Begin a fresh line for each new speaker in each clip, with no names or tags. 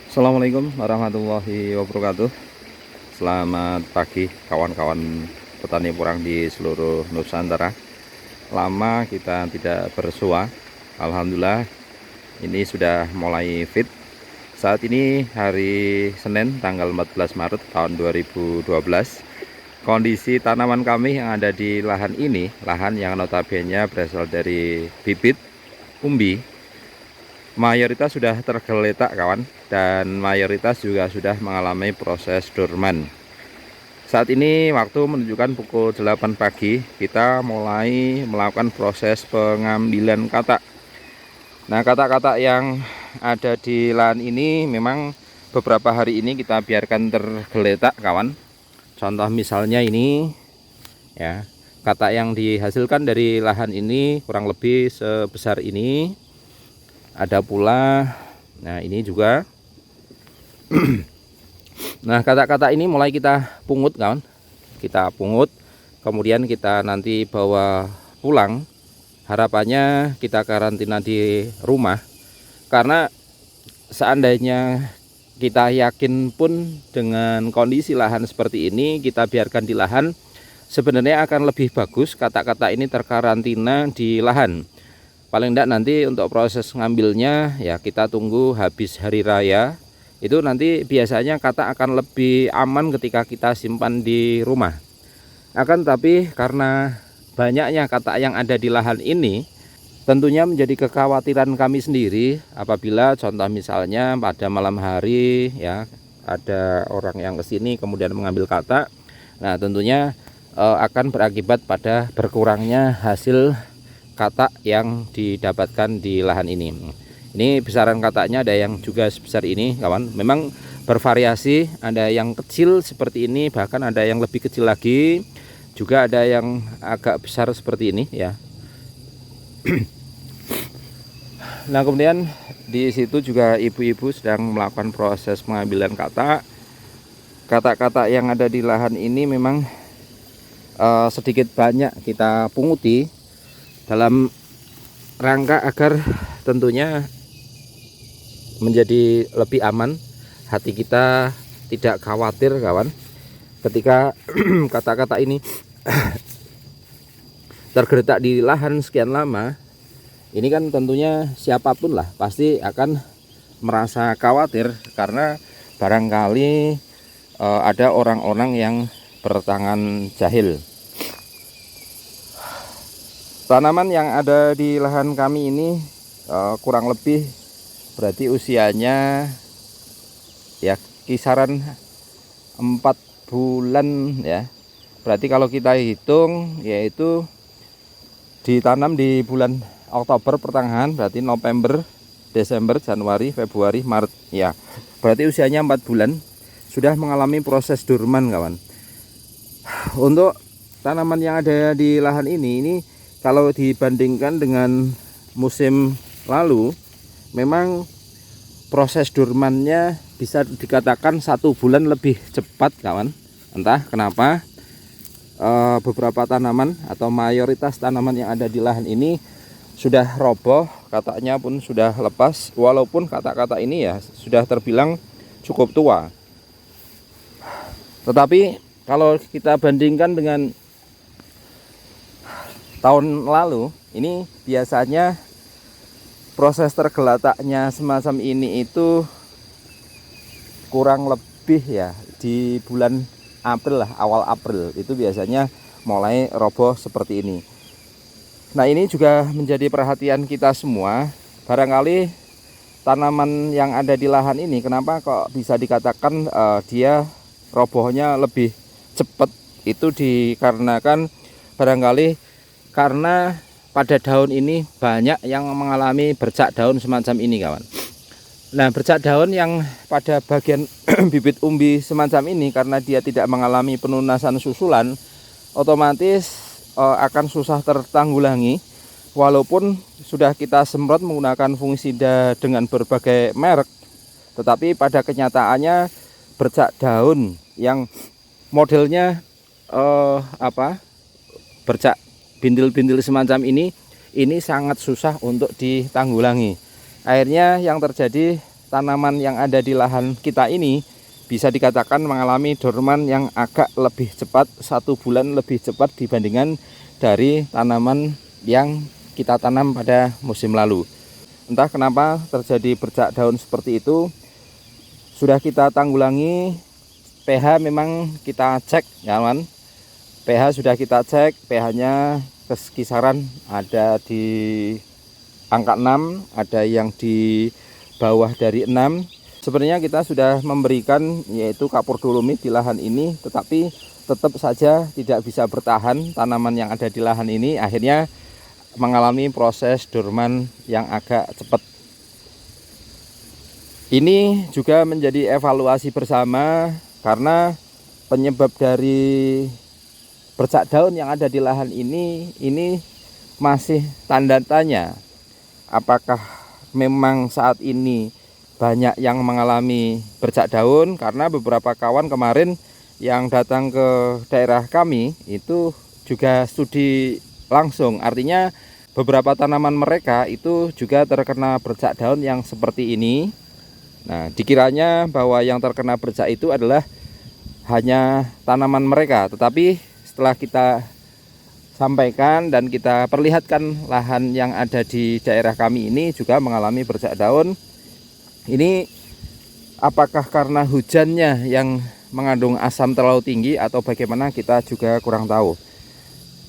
Assalamualaikum warahmatullahi wabarakatuh. Selamat pagi kawan-kawan petani porang di seluruh Nusantara. Lama kita tidak bersua. Alhamdulillah ini sudah mulai fit. Saat ini hari Senin tanggal 14 Maret tahun 2012. Kondisi tanaman kami yang ada di lahan ini, lahan yang notabene berasal dari bibit umbi, mayoritas sudah tergeletak kawan, dan mayoritas juga sudah mengalami proses dorman. Saat ini waktu menunjukkan pukul 8 pagi, kita mulai melakukan proses pengambilan katak. Nah, katak-katak yang ada di lahan ini memang beberapa hari ini kita biarkan tergeletak kawan. Contoh misalnya ini ya, katak yang dihasilkan dari lahan ini kurang lebih sebesar ini. Ada pula, nah ini juga. Nah, katak-katak ini mulai kita pungut kawan. Kita pungut, kemudian kita nanti bawa pulang. Harapannya kita karantina di rumah. Karena seandainya kita yakin pun dengan kondisi lahan seperti ini, kita biarkan di lahan, sebenarnya akan lebih bagus katak-katak ini terkarantina di lahan. Paling tidak nanti untuk proses ngambilnya ya kita tunggu habis hari raya. Itu nanti biasanya katak akan lebih aman ketika kita simpan di rumah. Akan tapi karena banyaknya katak yang ada di lahan ini, tentunya menjadi kekhawatiran kami sendiri apabila contoh misalnya pada malam hari ya ada orang yang kesini kemudian mengambil katak. Nah, tentunya akan berakibat pada berkurangnya hasil katak yang didapatkan di lahan ini. Ini besaran kataknya ada yang juga sebesar ini kawan. Memang bervariasi, ada yang kecil seperti ini, bahkan ada yang lebih kecil lagi, juga ada yang agak besar seperti ini ya. Nah, kemudian di situ juga ibu-ibu sedang melakukan proses pengambilan katak. Katak-katak yang ada di lahan ini memang sedikit banyak kita punguti dalam rangka agar tentunya menjadi lebih aman, hati kita tidak khawatir kawan ketika katak-katak ini tergeletak di lahan sekian lama. Ini kan tentunya siapapun lah pasti akan merasa khawatir karena barangkali ada orang-orang yang bertangan jahil. Tanaman yang ada di lahan kami ini kurang lebih berarti usianya ya kisaran 4 bulan ya. Berarti kalau kita hitung yaitu ditanam di bulan Oktober pertengahan, berarti November, Desember, Januari, Februari, Maret ya. Berarti usianya 4 bulan sudah mengalami proses dorman kawan. Untuk tanaman yang ada di lahan ini kalau dibandingkan dengan musim lalu, memang proses dormannya bisa dikatakan 1 bulan lebih cepat kawan. Entah kenapa beberapa tanaman atau mayoritas tanaman yang ada di lahan ini sudah roboh, kataknya pun sudah lepas. Walaupun katak-katak ini ya sudah terbilang cukup tua, tetapi kalau kita bandingkan dengan tahun lalu, ini biasanya proses tergeletaknya semacam ini itu kurang lebih ya di bulan April lah, awal April itu biasanya mulai roboh seperti ini. Nah, ini juga menjadi perhatian kita semua. Barangkali tanaman yang ada di lahan ini kenapa kok bisa dikatakan dia robohnya lebih cepat, itu dikarenakan barangkali karena pada daun ini banyak yang mengalami bercak daun semacam ini kawan. Nah, bercak daun yang pada bagian bibit umbi semacam ini karena dia tidak mengalami penunasan susulan, otomatis akan susah tertanggulangi. Walaupun sudah kita semprot menggunakan fungisida dengan berbagai merek, tetapi pada kenyataannya bercak daun yang modelnya bercak bintil-bintil semacam ini sangat susah untuk ditanggulangi. Akhirnya yang terjadi tanaman yang ada di lahan kita ini bisa dikatakan mengalami dorman yang agak lebih cepat, 1 bulan lebih cepat dibandingkan dari tanaman yang kita tanam pada musim lalu. Entah kenapa terjadi bercak daun seperti itu. Sudah kita tanggulangi, pH memang kita cek ya kawan. pH sudah kita cek, pH-nya kisaran ada di angka 6, ada yang di bawah dari 6. Sebenarnya kita sudah memberikan yaitu kapur dolomit di lahan ini, tetapi tetap saja tidak bisa bertahan. Tanaman yang ada di lahan ini akhirnya mengalami proses dorman yang agak cepat. Ini juga menjadi evaluasi bersama karena penyebab dari bercak daun yang ada di lahan ini masih tanda tanya. Apakah memang saat ini banyak yang mengalami bercak daun? Karena beberapa kawan kemarin yang datang ke daerah kami itu juga studi langsung, artinya beberapa tanaman mereka itu juga terkena bercak daun yang seperti ini. Nah, dikiranya bahwa yang terkena bercak itu adalah hanya tanaman mereka, tetapi setelah kita sampaikan dan kita perlihatkan lahan yang ada di daerah kami ini juga mengalami bercak daun. Ini apakah karena hujannya yang mengandung asam terlalu tinggi atau bagaimana, kita juga kurang tahu.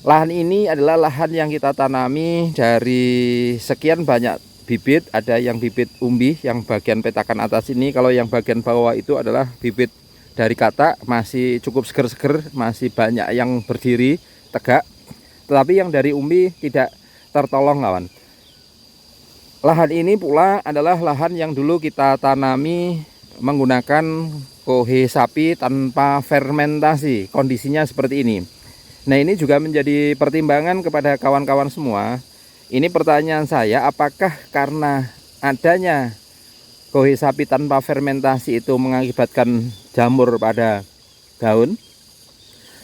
Lahan ini adalah lahan yang kita tanami dari sekian banyak bibit. Ada yang bibit umbi yang bagian petakan atas ini. Kalau yang bagian bawah itu adalah bibit dari katak, masih cukup seger-seger, masih banyak yang berdiri tegak. Tetapi yang dari umbi tidak tertolong kawan. Lahan ini pula adalah lahan yang dulu kita tanami menggunakan kohe sapi tanpa fermentasi. Kondisinya seperti ini. Nah, ini juga menjadi pertimbangan kepada kawan-kawan semua. Ini pertanyaan saya, apakah karena adanya kohe sapi tanpa fermentasi itu mengakibatkan jamur pada daun?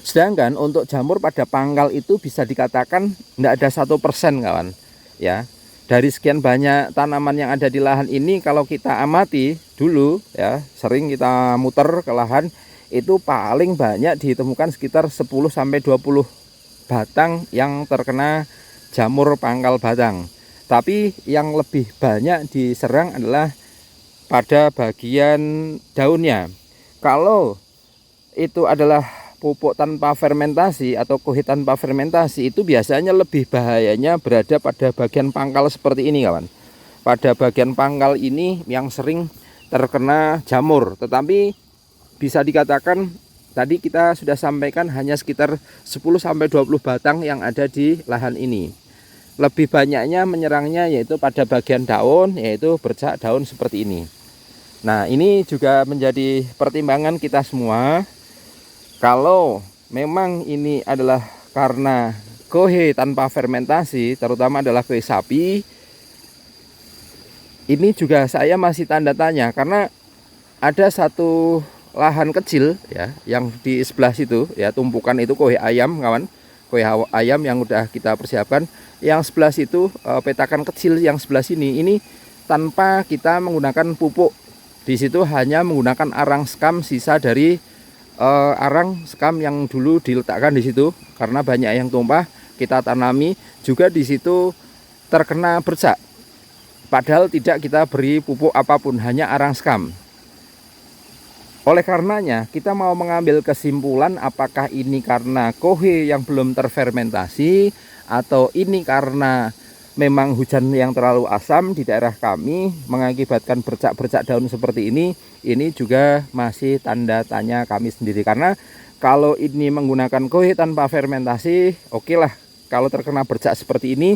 Sedangkan untuk jamur pada pangkal itu bisa dikatakan tidak ada 1% kawan. Ya, dari sekian banyak tanaman yang ada di lahan ini, kalau kita amati dulu ya, sering kita muter ke lahan, itu paling banyak ditemukan sekitar 10-20 batang yang terkena jamur pangkal batang. Tapi yang lebih banyak diserang adalah pada bagian daunnya. Kalau itu adalah pupuk tanpa fermentasi atau kohe tanpa fermentasi, itu biasanya lebih bahayanya berada pada bagian pangkal seperti ini kawan. Pada bagian pangkal ini yang sering terkena jamur. Tetapi bisa dikatakan tadi kita sudah sampaikan hanya sekitar 10-20 batang yang ada di lahan ini. Lebih banyaknya menyerangnya yaitu pada bagian daun, yaitu bercak daun seperti ini. Nah, ini juga menjadi pertimbangan kita semua. Kalau memang ini adalah karena kohe tanpa fermentasi, terutama adalah kohe sapi, ini juga saya masih tanda tanya karena ada satu lahan kecil ya yang di sebelah situ ya, tumpukan itu kohe ayam kawan, kohe ayam yang udah kita persiapkan. Yang sebelah situ petakan kecil yang sebelah sini ini tanpa kita menggunakan pupuk. Di situ hanya menggunakan arang sekam sisa dari arang sekam yang dulu diletakkan di situ karena banyak yang tumpah, kita tanami. Juga di situ terkena bercak. Padahal tidak kita beri pupuk apapun, hanya arang sekam. Oleh karenanya kita mau mengambil kesimpulan apakah ini karena kohe yang belum terfermentasi atau ini karena memang hujan yang terlalu asam di daerah kami mengakibatkan bercak-bercak daun seperti ini juga masih tanda tanya kami sendiri. Karena kalau ini menggunakan kohe tanpa fermentasi, oke lah kalau terkena bercak seperti ini.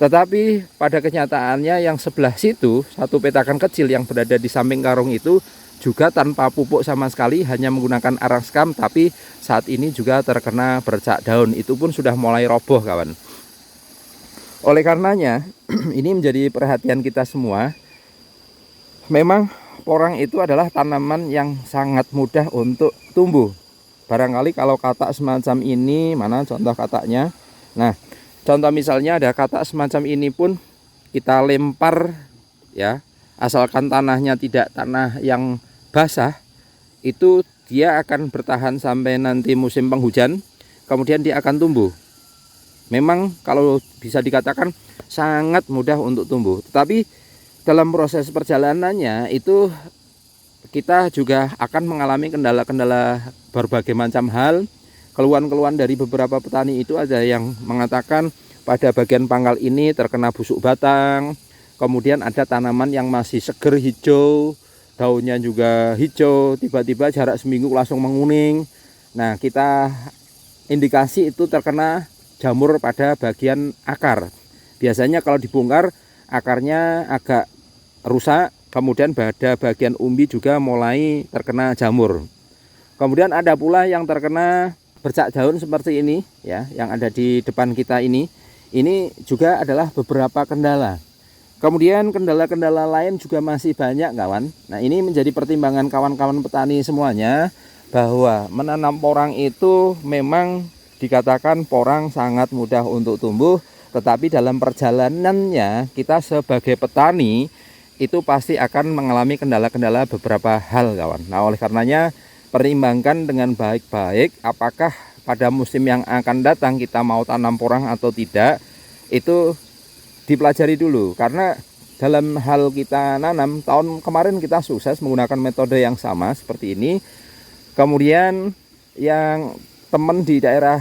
Tetapi pada kenyataannya yang sebelah situ, satu petakan kecil yang berada di samping karung itu juga tanpa pupuk sama sekali, hanya menggunakan arang sekam, tapi saat ini juga terkena bercak daun. Itu pun sudah mulai roboh kawan. Oleh karenanya ini menjadi perhatian kita semua. Memang porang itu adalah tanaman yang sangat mudah untuk tumbuh. Barangkali kalau katak semacam ini, mana contoh kataknya. Nah, contoh misalnya ada katak semacam ini pun kita lempar ya, asalkan tanahnya tidak tanah yang basah, itu dia akan bertahan sampai nanti musim penghujan, kemudian dia akan tumbuh. Memang kalau bisa dikatakan sangat mudah untuk tumbuh, tetapi dalam proses perjalanannya itu kita juga akan mengalami kendala-kendala berbagai macam hal. Keluhan-keluhan dari beberapa petani itu ada yang mengatakan pada bagian pangkal ini terkena busuk batang, kemudian ada tanaman yang masih seger hijau, daunnya juga hijau, tiba-tiba jarak seminggu langsung menguning. Nah, kita indikasi itu terkena jamur pada bagian akar. Biasanya kalau dibongkar akarnya agak rusak, kemudian pada bagian umbi juga mulai terkena jamur. Kemudian ada pula yang terkena bercak daun seperti ini ya, yang ada di depan kita ini juga adalah beberapa kendala. Kemudian kendala-kendala lain juga masih banyak kawan. Nah, ini menjadi pertimbangan kawan-kawan petani semuanya, bahwa menanam porang itu memang dikatakan porang sangat mudah untuk tumbuh, tetapi dalam perjalanannya kita sebagai petani itu pasti akan mengalami kendala-kendala beberapa hal kawan. Nah, oleh karenanya pertimbangkan dengan baik-baik apakah pada musim yang akan datang kita mau tanam porang atau tidak, itu dipelajari dulu. Karena dalam hal kita nanam, tahun kemarin kita sukses menggunakan metode yang sama seperti ini. Kemudian yang teman di daerah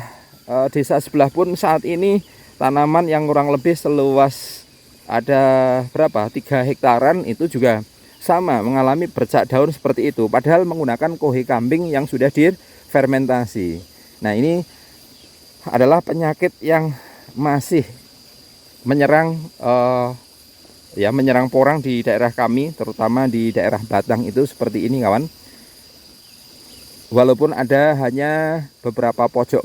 desa sebelah pun saat ini tanaman yang kurang lebih seluas ada berapa 3 hektaran itu juga sama mengalami bercak daun seperti itu, padahal menggunakan kohe kambing yang sudah difermentasi. Nah, ini adalah penyakit yang masih menyerang menyerang porang di daerah kami, terutama di daerah Batang itu seperti ini kawan. Walaupun ada hanya beberapa pojok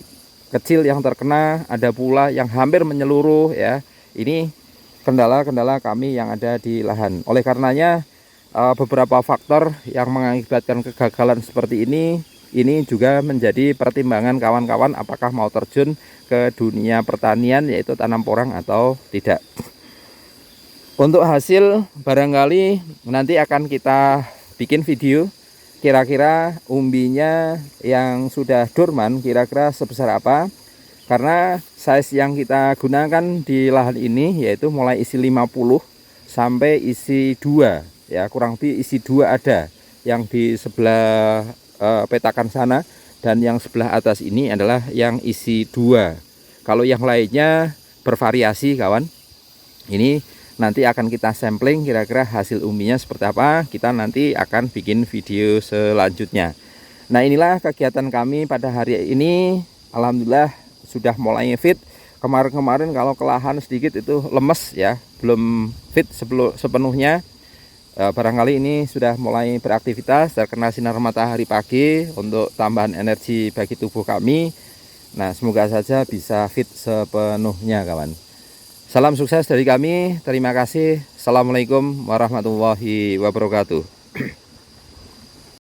kecil yang terkena, ada pula yang hampir menyeluruh ya. Ini kendala-kendala kami yang ada di lahan. Oleh karenanya beberapa faktor yang mengakibatkan kegagalan seperti ini juga menjadi pertimbangan kawan-kawan apakah mau terjun ke dunia pertanian, yaitu tanam porang atau tidak. Untuk hasil barangkali nanti akan kita bikin video kira-kira umbinya yang sudah dorman kira-kira sebesar apa, karena size yang kita gunakan di lahan ini yaitu mulai isi 50 sampai isi 2 ya, kurang lebih isi 2 ada yang di sebelah petakan sana, dan yang sebelah atas ini adalah yang isi 2. Kalau yang lainnya bervariasi kawan. Ini nanti akan kita sampling kira-kira hasil umbinya seperti apa, kita nanti akan bikin video selanjutnya. Nah, inilah kegiatan kami pada hari ini. Alhamdulillah sudah mulai fit. Kemarin-kemarin kalau kelelahan sedikit itu lemes ya, belum fit sepenuhnya. Barangkali ini sudah mulai beraktivitas, terkena sinar matahari pagi untuk tambahan energi bagi tubuh kami. Nah, semoga saja bisa fit sepenuhnya kawan. Salam sukses dari kami, terima kasih. Assalamualaikum warahmatullahi wabarakatuh.